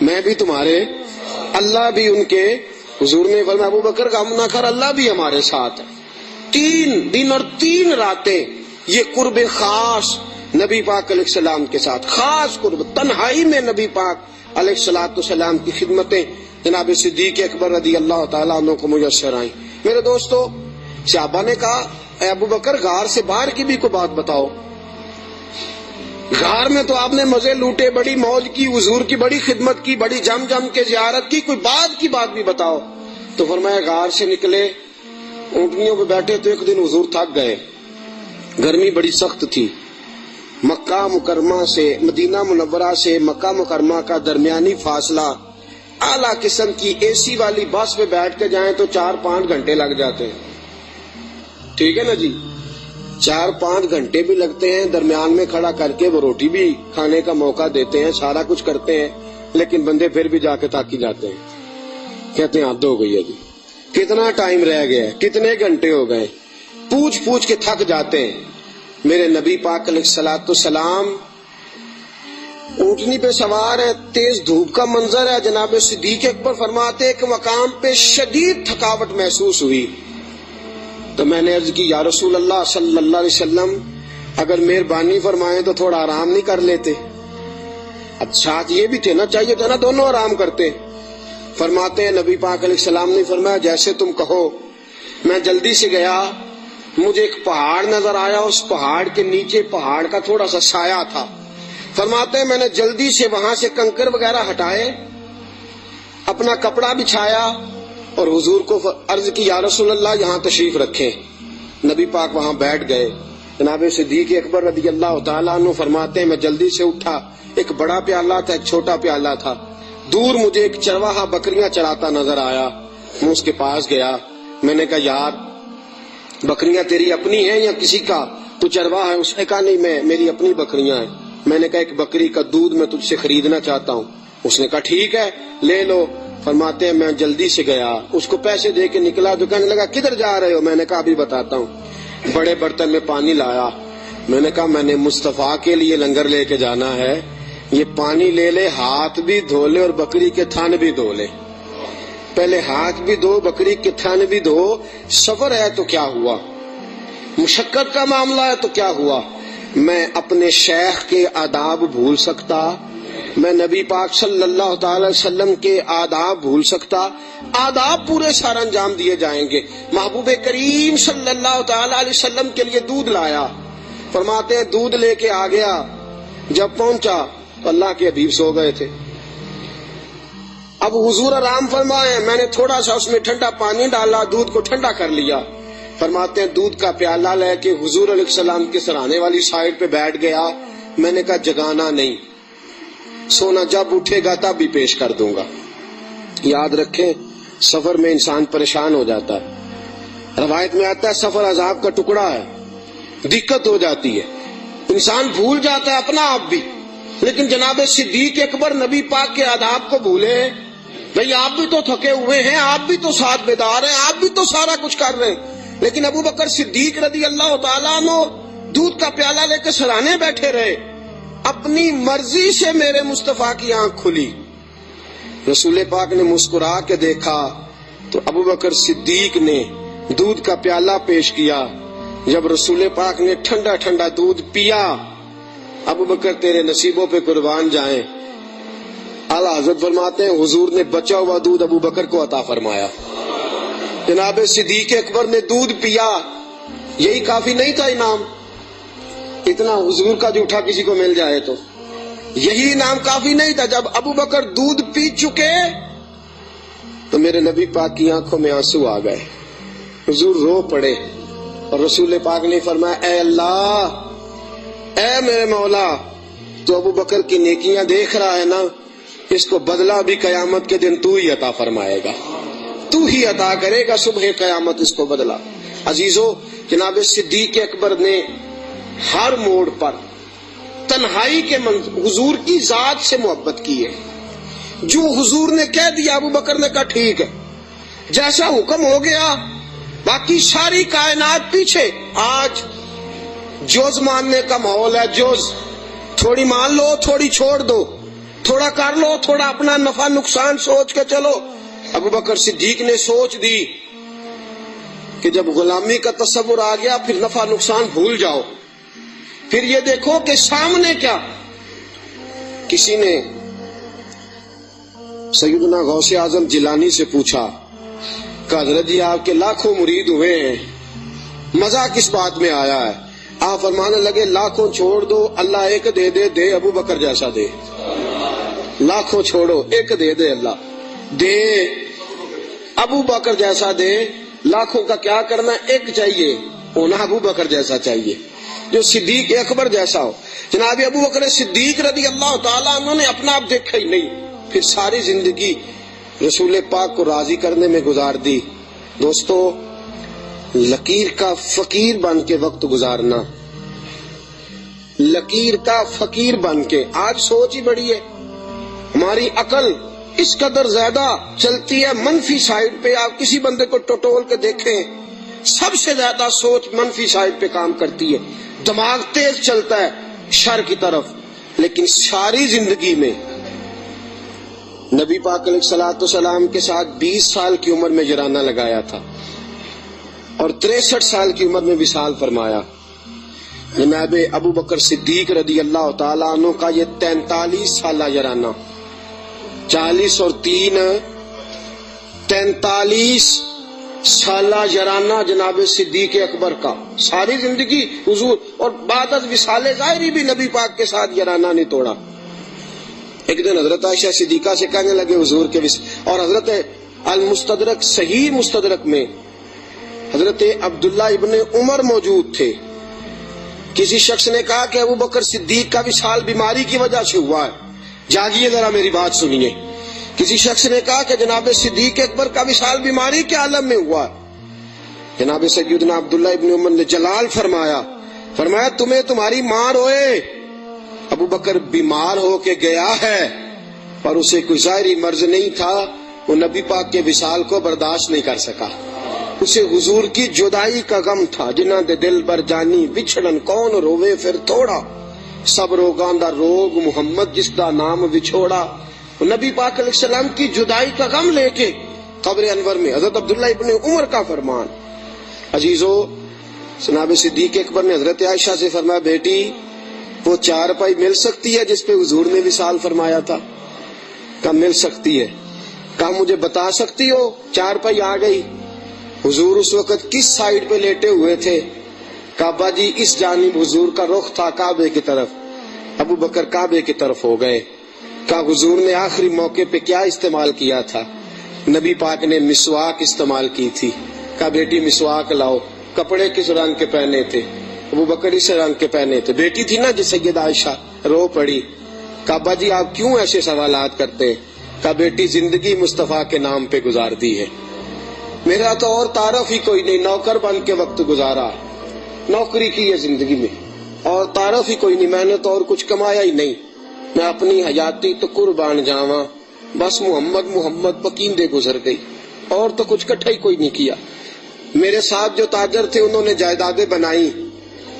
میں بھی تمہارے. اللہ بھی ان کے حضور نے فرمایا ابو بکر غم نہ کر, اللہ بھی ہمارے ساتھ ہے. 3 دن اور 3 راتیں یہ قرب خاص نبی پاک علیہ السلام کے ساتھ, خاص قرب تنہائی میں نبی پاک علیہ الصلوۃ والسلام کی خدمتیں جناب صدیق اکبر رضی اللہ تعالیٰ عنہ کو میسر آئیں. میرے دوستو صحابہ نے کہا اے ابو بکر غار سے باہر کی بھی کوئی بات بتاؤ. غار میں تو آپ نے مزے لوٹے, بڑی موج کی, حضور کی بڑی خدمت کی, بڑی جم کے زیارت کی, کوئی بات کی بات بھی بتاؤ. تو فرمایا غار سے نکلے, اونٹنیوں پہ بیٹھے تو ایک دن حضور تھک گئے, گرمی بڑی سخت تھی. مکہ مکرمہ سے مدینہ منورہ سے مکہ مکرمہ کا درمیانی فاصلہ, اعلیٰ قسم کی اے سی والی بس پہ بیٹھ کے جائیں تو 4-5 گھنٹے لگ جاتے ہیں. ٹھیک ہے نا جی, 4-5 گھنٹے بھی لگتے ہیں. درمیان میں کھڑا کر کے وہ روٹی بھی کھانے کا موقع دیتے ہیں, سارا کچھ کرتے ہیں, لیکن بندے پھر بھی جا کے تاکی جاتے ہیں, کہتے ہیں حد ہو گئی ہے جی, کتنا ٹائم رہ گیا ہے, کتنے گھنٹے ہو گئے, پوچھ کے تھک جاتے ہیں. میرے نبی پاک علیہ الصلوۃ والسلام اونٹنی پہ سوار ہے, تیز دھوپ کا منظر ہے. جناب صدیق اکبر فرماتے ایک مقام پہ شدید تھکاوٹ محسوس ہوئی تو میں نے عرض کی یا رسول اللہ صلی اللہ علیہ وسلم اگر مہربانی فرمائیں تو تھوڑا آرام نہیں کر لیتے؟ اب ساتھ یہ بھی تھے نا, چاہیے تھا نا دونوں آرام کرتے. فرماتے ہیں نبی پاک علیہ السلام نے فرمایا جیسے تم کہو. میں جلدی سے گیا, مجھے ایک پہاڑ نظر آیا, اس پہاڑ کے نیچے پہاڑ کا تھوڑا سا سایہ تھا. فرماتے ہیں میں نے جلدی سے وہاں سے کنکر وغیرہ ہٹائے, اپنا کپڑا بچھایا اور حضور کو عرض کی یا رسول اللہ یہاں تشریف رکھیں. نبی پاک وہاں بیٹھ گئے. جناب صدیق اکبر رضی اللہ تعالیٰ عنہ فرماتے ہیں میں جلدی سے اٹھا, ایک بڑا پیالہ تھا ایک چھوٹا پیالہ تھا. دور مجھے ایک چرواہا بکریاں چراتا نظر آیا, میں اس کے پاس گیا. میں نے کہا یار بکریاں تیری اپنی ہیں یا کسی کا, تو چرواہا ہے؟ اس نے کہا نہیں میری اپنی بکریاں ہیں. میں نے کہا ایک بکری کا دودھ میں تجھ سے خریدنا چاہتا ہوں. اس نے کہا ٹھیک ہے لے لو. فرماتے ہیں میں جلدی سے گیا, اس کو پیسے دے کے نکلا تو کہنے لگا کدھر جا رہے ہو؟ میں نے کہا ابھی بتاتا ہوں. بڑے برتن میں پانی لایا, میں نے کہا میں نے مصطفیٰ کے لیے لنگر لے کے جانا ہے، یہ پانی لے لے، ہاتھ بھی دھو لے اور بکری کے تھن بھی دھو لے۔ پہلے ہاتھ بھی دھو، بکری کے تھن بھی دھو۔ سفر ہے تو کیا ہوا، مشقت کا معاملہ ہے تو کیا ہوا؟ میں اپنے شیخ کے آداب بھول سکتا؟ میں نبی پاک صلی اللہ تعالی وسلم کے آداب بھول سکتا؟ آداب پورے سر انجام دیے جائیں گے۔ محبوب کریم صلی اللہ تعالی علیہ وسلم کے لیے دودھ لایا، فرماتے ہیں دودھ لے کے آ گیا، جب پہنچا تو اللہ کے حبیب سو گئے تھے۔ اب حضور آرام فرمائے، میں نے تھوڑا سا اس میں ٹھنڈا پانی ڈالا، دودھ کو ٹھنڈا کر لیا۔ فرماتے ہیں دودھ کا پیالہ لے کے حضور علیہ السلام کے سرانے والی سائڈ پہ بیٹھ گیا۔ میں نے کہا جگانا نہیں، سونا جب اٹھے گا تب بھی پیش کر دوں گا۔ یاد رکھیں سفر میں انسان پریشان ہو جاتا ہے، روایت میں آتا ہے سفر عذاب کا ٹکڑا ہے، دقت ہو جاتی ہے، انسان بھول جاتا ہے اپنا آپ بھی۔ لیکن جناب صدیق اکبر نبی پاک کے آداب کو بھولے؟ بھئی آپ بھی تو تھکے ہوئے ہیں، آپ بھی تو ساتھ بیدار ہیں، آپ بھی تو سارا کچھ کر رہے ہیں، لیکن ابو بکر صدیق رضی اللہ تعالیٰ عنہ دودھ کا پیالہ لے کے سرانے بیٹھے رہے۔ اپنی مرضی سے میرے مصطفیٰ کی آنکھ کھلی، رسول پاک نے مسکرا کے دیکھا تو ابو بکر صدیق نے دودھ کا پیالہ پیش کیا۔ جب رسول پاک نے ٹھنڈا ٹھنڈا دودھ پیا، ابو بکر تیرے نصیبوں پہ قربان جائیں، اعلیٰ حضرت فرماتے ہیں حضور نے بچا ہوا دودھ ابو بکر کو عطا فرمایا۔ جناب صدیق اکبر نے دودھ پیا، یہی کافی نہیں تھا انعام؟ اتنا حضور کا جھوٹا کسی کو مل جائے تو یہی انعام کافی نہیں تھا؟ جب ابو بکر دودھ پی چکے تو میرے نبی پاک کی آنکھوں میں آنسو آ گئے، حضور رو پڑے، اور رسول پاک نے فرمایا اے اللہ، اے میرے مولا، تو ابو بکر کی نیکیاں دیکھ رہا ہے نا، اس کو بدلہ بھی قیامت کے دن تو ہی عطا فرمائے گا، تو ہی عطا کرے گا صبح قیامت اس کو بدلہ۔ عزیزو، جناب صدیق اکبر نے ہر موڑ پر تنہائی کے حضور کی ذات سے محبت کی ہے۔ جو حضور نے کہہ دیا ابو بکر نے کہا ٹھیک ہے، جیسا حکم ہو گیا، باقی ساری کائنات پیچھے۔ آج جوز ماننے کا ماحول ہے، جوز، تھوڑی مان لو تھوڑی چھوڑ دو، تھوڑا کر لو تھوڑا اپنا نفع نقصان سوچ کے چلو۔ ابو بکر صدیق نے سوچ دی کہ جب غلامی کا تصور آ گیا پھر نفع نقصان بھول جاؤ، پھر یہ دیکھو کہ سامنے کیا۔ کسی نے سیدنا غوث اعظم جیلانی سے پوچھا کہ حضرت جی آپ کے لاکھوں مرید ہوئے ہیں، مزہ کس بات میں آیا ہے؟ آپ فرمانے لگے لاکھوں چھوڑ دو، اللہ ایک دے دے، دے ابو بکر جیسا دے۔ لاکھوں چھوڑو، ایک دے دے اللہ، دے ابو بکر جیسا دے۔ لاکھوں کا کیا کرنا، ایک چاہیے، ہونا ابو بکر جیسا چاہیے، جو صدیق اکبر جیسا ہو۔ جناب ابو بکر صدیق رضی اللہ تعالیٰ عنہ نے اپنا آپ دیکھا ہی نہیں، پھر ساری زندگی رسول پاک کو راضی کرنے میں گزار دی۔ دوستو، لکیر کا فقیر بن کے وقت گزارنا، لکیر کا فقیر بن کے۔ آج سوچ ہی بڑی ہے، ہماری عقل اس قدر زیادہ چلتی ہے منفی سائڈ پہ۔ آپ کسی بندے کو ٹٹول کے دیکھیں، سب سے زیادہ سوچ منفی سائڈ پہ کام کرتی ہے، دماغ تیز چلتا ہے شر کی طرف۔ لیکن ساری زندگی میں نبی پاک علیہ الصلوۃ والسلام کے ساتھ 20 سال کی عمر میں جرانہ لگایا تھا اور 63 سال کی عمر میں وصال فرمایا۔ جناب ابو بکر صدیق رضی اللہ تعالیٰ عنہ کا یہ 43 سالہ جرانہ، 40 اور 3 43 سالہ جرانہ جناب صدیق اکبر کا، ساری زندگی حضور، اور بعد از وصال ظاہری بھی نبی پاک کے ساتھ جرانہ نہیں توڑا۔ ایک دن حضرت عائشہ صدیقہ سے کہنے لگے حضور کے اور حضرت المستدرک صحیح مستدرک میں حضرت عبداللہ ابن عمر موجود تھے۔ کسی شخص نے کہا کہ ابو بکر صدیق کا وصال بیماری کی وجہ سے ہوا ہے، جاگیے ذرا میری بات سنیے۔ کسی شخص نے کہا کہ جناب صدیق اکبر کا وصال بیماری کے عالم میں ہوا ہے۔ جناب سیدنا عبداللہ ابن عمر نے جلال فرمایا تمہیں تمہاری ماں روئے، ابو بکر بیمار ہو کے گیا ہے پر اسے کوئی ظاہری مرض نہیں تھا، وہ نبی پاک کے وصال کو برداشت نہیں کر سکا۔ اسے حضور کی جدائی کا غم تھا، جنہاں دے دل بر جانی بچھڑن کون روے پھر تھوڑا، سب روگاں دا روگ محمد جس دا نام وچھوڑا۔ نبی پاک علیہ السلام کی جدائی کا غم لے کے قبر انور میں حضرت عبداللہ ابن عمر کا فرمان۔ عزیزو، جناب صدیق اکبر نے حضرت عائشہ سے فرمایا، بیٹی وہ چارپائی مل سکتی ہے جس پہ حضور نے وصال فرمایا تھا؟ کہا مل سکتی ہے۔ کہا مجھے بتا سکتی ہو؟ چارپائی آ گئی۔ حضور اس وقت کس سائیڈ پہ لیٹے ہوئے تھے؟ کعبہ جی اس جانب حضور کا رخ تھا کعبے کی طرف، ابو بکر کعبے کی طرف ہو گئے۔ کہا حضور نے آخری موقع پہ کیا استعمال کیا تھا؟ نبی پاک نے مسواک استعمال کی تھی۔ کہا بیٹی مسواک لاؤ۔ کپڑے کس رنگ کے پہنے تھے؟ ابو بکر اس رنگ کے پہنے تھے۔ بیٹی تھی نا جی سیدہ عائشہ، رو پڑی۔ کعبہ جی آپ کیوں ایسے سوالات کرتے ہیں؟ کہا بیٹی زندگی مصطفیٰ کے نام پہ گزار دی ہے، میرا تو اور تعارف ہی کوئی نہیں، نوکر بن کے وقت گزارا، نوکری کی ہے زندگی میں، اور تعارف ہی کوئی نہیں، میں نے تو اور کچھ کمایا ہی نہیں، میں اپنی حیاتی تو قربان جاواں، بس محمد محمد پکیندے گزر گئی، اور تو کچھ کٹھا ہی کوئی نہیں کیا۔ میرے ساتھ جو تاجر تھے انہوں نے جائیدادیں بنائی،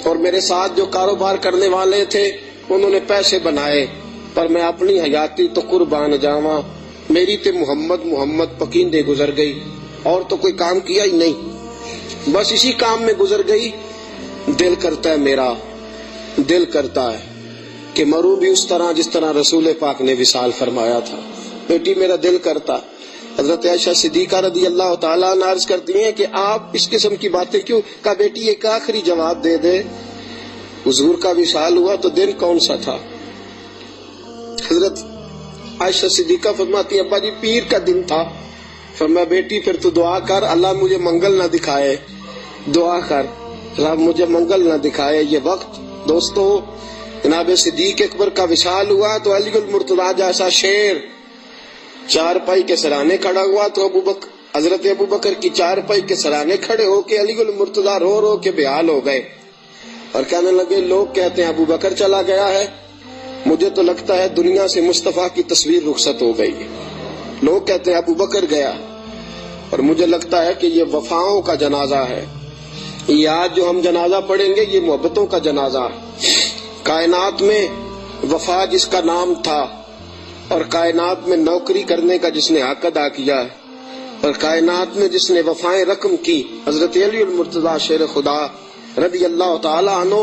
اور میرے ساتھ جو کاروبار کرنے والے تھے انہوں نے پیسے بنائے، پر میں اپنی حیاتی تو قربان جاواں، میری تے محمد محمد پکیندے گزر گئی، اور تو کوئی کام کیا ہی نہیں، بس اسی کام میں گزر گئی۔ دل کرتا ہے، میرا دل کرتا ہے کہ مروں بھی اس طرح جس طرح رسول پاک نے وصال فرمایا تھا۔ بیٹی میرا دل کرتا۔ حضرت عائشہ صدیقہ رضی اللہ تعالیٰ عنہ عرض کرتی ہیں کہ آپ اس قسم کی باتیں کیوں؟ کہا بیٹی ایک آخری جواب دے دے، حضور کا وصال ہوا تو دن کون سا تھا؟ حضرت عائشہ صدیقہ فرماتی ابا جی پیر کا دن تھا۔ فرمایا بیٹی پھر تو دعا کر اللہ مجھے منگل نہ دکھائے، دعا کر اللہ مجھے منگل نہ دکھائے یہ وقت۔ دوستو، جناب صدیق اکبر کا وصال ہوا تو علی المرتضیٰ جیسا شیر چارپائی کے سرانے کھڑا ہوا، تو حضرت ابو بکر کی چارپائی کے سرانے کھڑے ہو کے علی المرتضیٰ رو رو کے بحال ہو گئے، اور کہنے لگے لوگ کہتے ہیں ابو بکر چلا گیا ہے، مجھے تو لگتا ہے دنیا سے مصطفیٰ کی تصویر رخصت ہو گئی ہے۔ لوگ کہتے ہیں ابو بکر گیا، اور مجھے لگتا ہے کہ یہ وفاؤں کا جنازہ ہے، یہ آج جو ہم جنازہ پڑھیں گے یہ محبتوں کا جنازہ ہے۔ کائنات میں وفا جس کا نام تھا، اور کائنات میں نوکری کرنے کا جس نے حق ادا کیا ہے، اور کائنات میں جس نے وفائیں رقم کی، حضرت علی المرتضیٰ شیر خدا رضی اللہ تعالی عنہ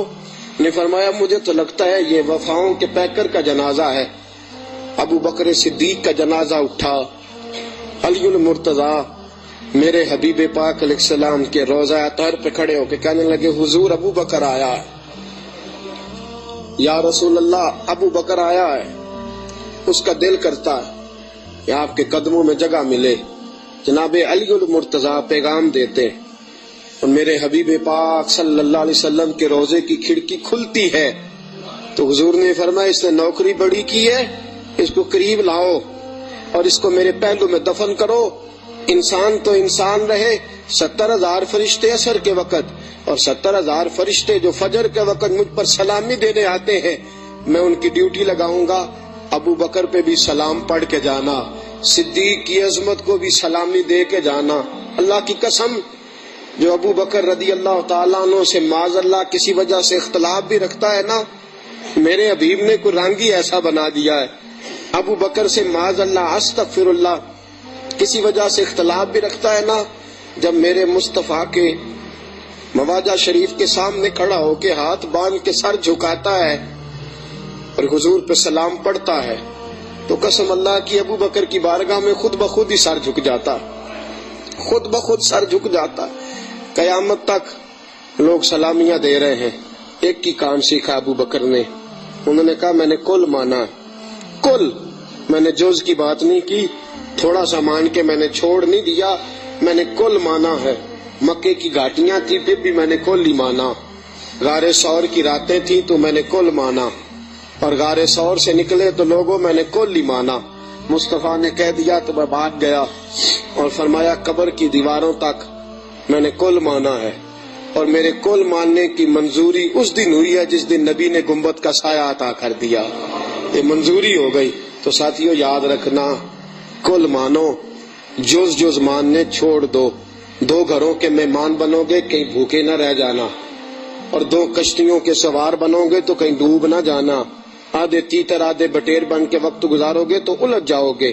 نے فرمایا مجھے تو لگتا ہے یہ وفاؤں کے پیکر کا جنازہ ہے۔ ابو بکر صدیق کا جنازہ اٹھا، علی المرتضیٰ میرے حبیب پاک علیہ السلام کے روضہ اطہر پہ کھڑے ہو کے کہنے لگے حضور ابو بکر آیا ہے، یا رسول اللہ ابو بکر آیا ہے۔ اس کا دل کرتا ہے کہ آپ کے قدموں میں جگہ ملے۔ جناب علی المرتضیٰ پیغام دیتے، اور میرے حبیب پاک صلی اللہ علیہ وسلم کے روضے کی کھڑکی کھلتی ہے تو حضور نے فرمایا اس نے نوکری بڑی کی ہے، اس کو قریب لاؤ اور اس کو میرے پہلو میں دفن کرو۔ انسان تو انسان رہے، 70,000 فرشتے عصر کے وقت اور 70,000 فرشتے جو فجر کے وقت مجھ پر سلامی دینے آتے ہیں، میں ان کی ڈیوٹی لگاؤں گا۔ ابو بکر پہ بھی سلام پڑھ کے جانا، صدیق کی عظمت کو بھی سلامی دے کے جانا۔ اللہ کی قسم، جو ابو بکر رضی اللہ تعالیٰ عنہ سے معاذ اللہ کسی وجہ سے اختلاف بھی رکھتا ہے نا، میرے حبیب نے کوئی رنگ ہی ایسا بنا دیا ہے۔ ابو بکر سے معاذ اللہ استغفر اللہ کسی وجہ سے اختلاف بھی رکھتا ہے نا، جب میرے مصطفیٰ کے مواجہ شریف کے سامنے کھڑا ہو کے ہاتھ باندھ کے سر جھکاتا ہے اور حضور پہ سلام پڑھتا ہے، تو قسم اللہ کی ابو بکر کی بارگاہ میں خود بخود ہی سر جھک جاتا، خود بخود سر جھک جاتا۔ قیامت تک لوگ سلامیاں دے رہے ہیں۔ ایک کی کام سیکھا ابو بکر نے، انہوں نے کہا میں نے کل مانا، کل، میں نے جز کی بات نہیں کی، تھوڑا سا مان کے میں نے چھوڑ نہیں دیا، میں نے کل مانا ہے۔ مکے کی گھاٹیاں تھی پھر بھی میں نے کل ہی مانا، غار ثور کی راتیں تھی تو میں نے کل مانا، اور غار ثور سے نکلے تو لوگوں میں نے کل ہی مانا۔ مصطفیٰ نے کہہ دیا تو میں بھاگ گیا، اور فرمایا قبر کی دیواروں تک میں نے کل مانا ہے، اور میرے کل ماننے کی منظوری اس دن ہوئی ہے جس دن نبی نے گنبد کا سایہ عطا کر دیا، یہ منظوری ہو گئی۔ تو ساتھیو یاد رکھنا، کل مانو، جز جز ماننے چھوڑ دو۔ دو گھروں کے مہمان بنو گے کہیں بھوکے نہ رہ جانا، اور دو کشتیوں کے سوار بنو گے تو کہیں ڈوب نہ جانا، آدھے تیتر آدھے بٹیر بن کے وقت گزارو گے تو الجھ جاؤ گے۔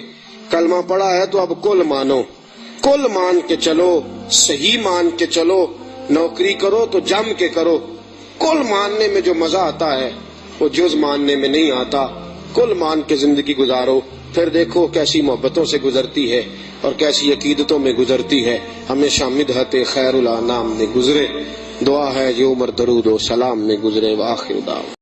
کلمہ پڑھا ہے تو اب کل مانو، کل مان کے چلو، صحیح مان کے چلو، نوکری کرو تو جم کے کرو۔ کل ماننے میں جو مزہ آتا ہے وہ جز ماننے میں نہیں آتا۔ کل مان کے زندگی گزارو، پھر دیکھو کیسی محبتوں سے گزرتی ہے اور کیسی عقیدتوں میں گزرتی ہے۔ ہمیشہ مدحت خیر الانام میں گزرے، دعا ہے یہ عمر درود و سلام میں گزرے۔ وآخر دعوانا